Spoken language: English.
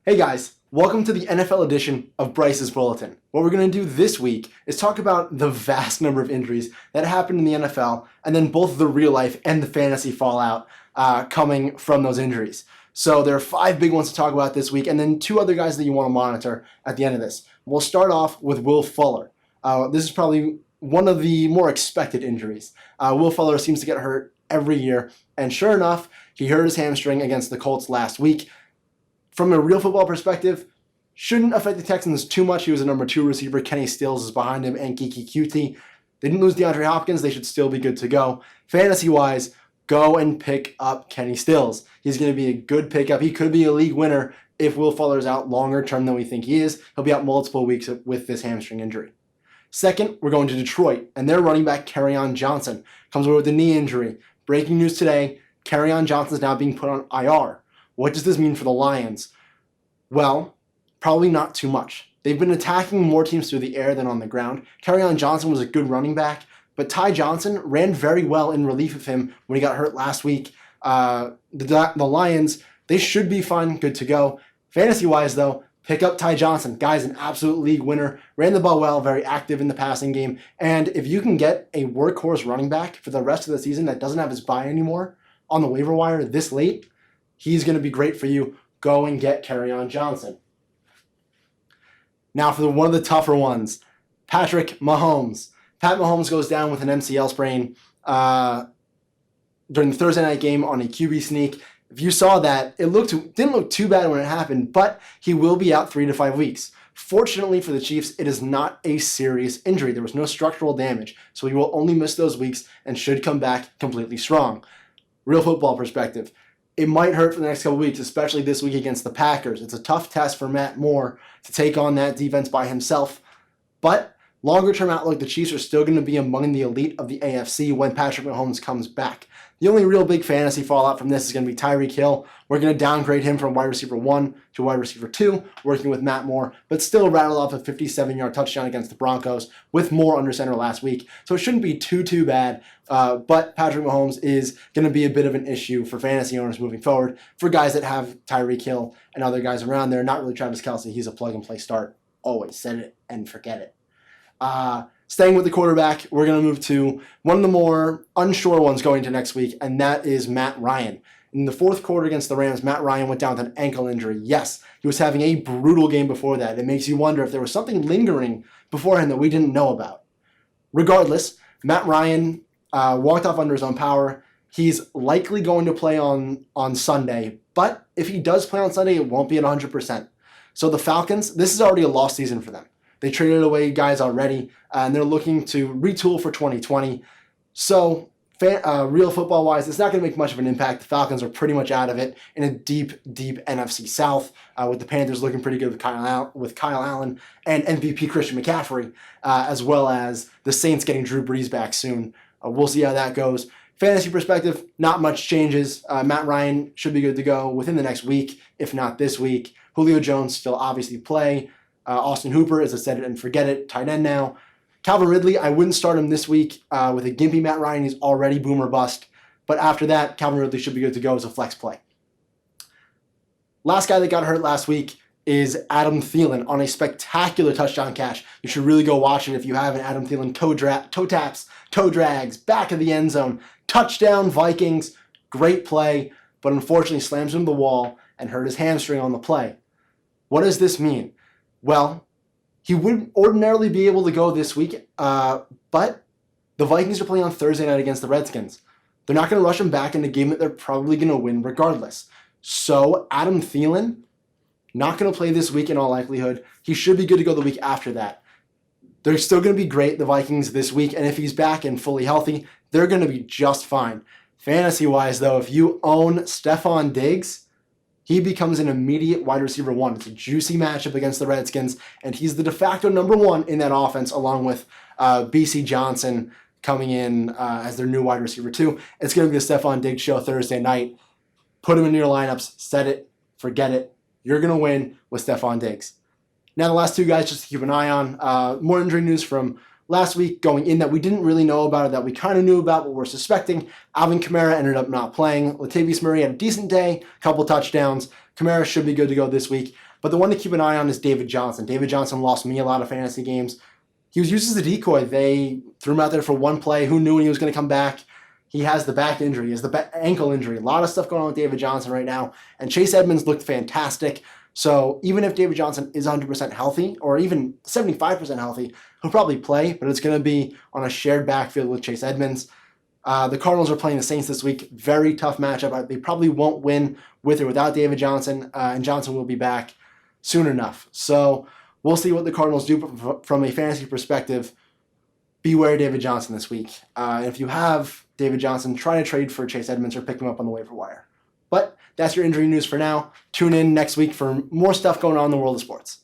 Hey guys, welcome to the NFL edition of Bryce's Bulletin. What we're going to do this week is talk about the vast number of injuries that happened in the NFL and then both the real life and the fantasy fallout coming from those injuries. So there are 5 big ones to talk about this week and then 2 other guys that you want to monitor at the end of this. We'll start off with Will Fuller. This is probably one of the more expected injuries. Will Fuller seems to get hurt every year, and sure enough, he hurt his hamstring against the Colts last week. From a real football perspective, shouldn't affect the Texans too much. He was a number 2 receiver. Kenny Stills is behind him, and Kiki QT. They didn't lose DeAndre Hopkins. They should still be good to go. Fantasy-wise, go and pick up Kenny Stills. He's going to be a good pickup. He could be a league winner if Will Fuller's out longer term than we think he is. He'll be out multiple weeks with this hamstring injury. Second, we're going to Detroit, and their running back, Kerryon Johnson, comes over with a knee injury. Breaking news today, Kerryon Johnson is now being put on IR. What does this mean for the Lions? Well, probably not too much. They've been attacking more teams through the air than on the ground. Kerryon Johnson was a good running back, but Ty Johnson ran very well in relief of him when he got hurt last week. The Lions, they should be fine, good to go. Fantasy-wise, though, pick up Ty Johnson. Guy's an absolute league winner, ran the ball well, very active in the passing game, and if you can get a workhorse running back for the rest of the season that doesn't have his bye anymore on the waiver wire this late, he's going to be great for you. Go and get Kerryon Johnson. Now for one of the tougher ones, Patrick Mahomes. Pat Mahomes goes down with an MCL sprain during the Thursday night game on a QB sneak. If you saw that, it didn't look too bad when it happened, but he will be out 3 to 5 weeks. Fortunately for the Chiefs, it is not a serious injury. There was no structural damage, so he will only miss those weeks and should come back completely strong. Real football perspective. It might hurt for the next couple weeks, especially this week against the Packers. It's a tough test for Matt Moore to take on that defense by himself. But longer-term outlook, the Chiefs are still going to be among the elite of the AFC when Patrick Mahomes comes back. The only real big fantasy fallout from this is going to be Tyreek Hill. We're going to downgrade him from wide receiver 1 to wide receiver 2, working with Matt Moore, but still rattled off a 57-yard touchdown against the Broncos with Moore under center last week. So it shouldn't be too bad, but Patrick Mahomes is going to be a bit of an issue for fantasy owners moving forward. For guys that have Tyreek Hill and other guys around there, not really Travis Kelce, he's a plug-and-play start. Always set it and forget it. Staying with the quarterback, we're going to move to one of the more unsure ones going to next week, and that is Matt Ryan. In the 4th quarter against the Rams, Matt Ryan went down with an ankle injury. Yes, he was having a brutal game before that. It makes you wonder if there was something lingering beforehand that we didn't know about. Regardless, Matt Ryan walked off under his own power. He's likely going to play on Sunday, but if he does play on Sunday, it won't be at 100%. So the Falcons, this is already a lost season for them. They traded away guys already, and they're looking to retool for 2020. So, real football-wise, it's not going to make much of an impact. The Falcons are pretty much out of it in a deep NFC South, with the Panthers looking pretty good with Kyle Allen and MVP Christian McCaffrey, as well as the Saints getting Drew Brees back soon. We'll see how that goes. Fantasy perspective, not much changes. Matt Ryan should be good to go within the next week, if not this week. Julio Jones still obviously play. Austin Hooper is a set it and forget it tight end now. Calvin Ridley, I wouldn't start him this week with a gimpy Matt Ryan. He's already boom or bust. But after that, Calvin Ridley should be good to go as a flex play. Last guy that got hurt last week is Adam Thielen on a spectacular touchdown catch. You should really go watch it if you haven't. Adam Thielen toe taps, toe drags, back of the end zone. Touchdown, Vikings. Great play, but unfortunately slams him to the wall and hurt his hamstring on the play. What does this mean? Well, he would ordinarily be able to go this week, but the Vikings are playing on Thursday night against the Redskins. They're not going to rush him back in a game that they're probably going to win regardless. So Adam Thielen, not going to play this week in all likelihood. He should be good to go the week after that. They're still going to be great, the Vikings, this week, and if he's back and fully healthy, they're going to be just fine. Fantasy-wise, though, if you own Stephon Diggs, he becomes an immediate wide receiver 1. It's a juicy matchup against the Redskins, and he's the de facto number 1 in that offense, along with B.C. Johnson coming in as their new wide receiver 2. It's going to be the Stephon Diggs show Thursday night. Put him in your lineups. Set it. Forget it. You're going to win with Stephon Diggs. Now, the last 2 guys just to keep an eye on. More injury news from last week going in that we didn't really know about or that we kind of knew about but were suspecting. Alvin Kamara ended up not playing. Latavius Murray had a decent day, couple touchdowns. Kamara should be good to go this week. But the one to keep an eye on is David Johnson. David Johnson lost me a lot of fantasy games. He was used as a decoy. They threw him out there for one play. Who knew when he was going to come back? He has the back injury, he has the ankle injury. A lot of stuff going on with David Johnson right now. And Chase Edmonds looked fantastic. So even if David Johnson is 100% healthy, or even 75% healthy, he'll probably play, but it's going to be on a shared backfield with Chase Edmonds. The Cardinals are playing the Saints this week. Very tough matchup. They probably won't win with or without David Johnson, and Johnson will be back soon enough. So we'll see what the Cardinals do from a fantasy perspective. Beware David Johnson this week. If you have David Johnson, try to trade for Chase Edmonds or pick him up on the waiver wire. But that's your injury news for now. Tune in next week for more stuff going on in the world of sports.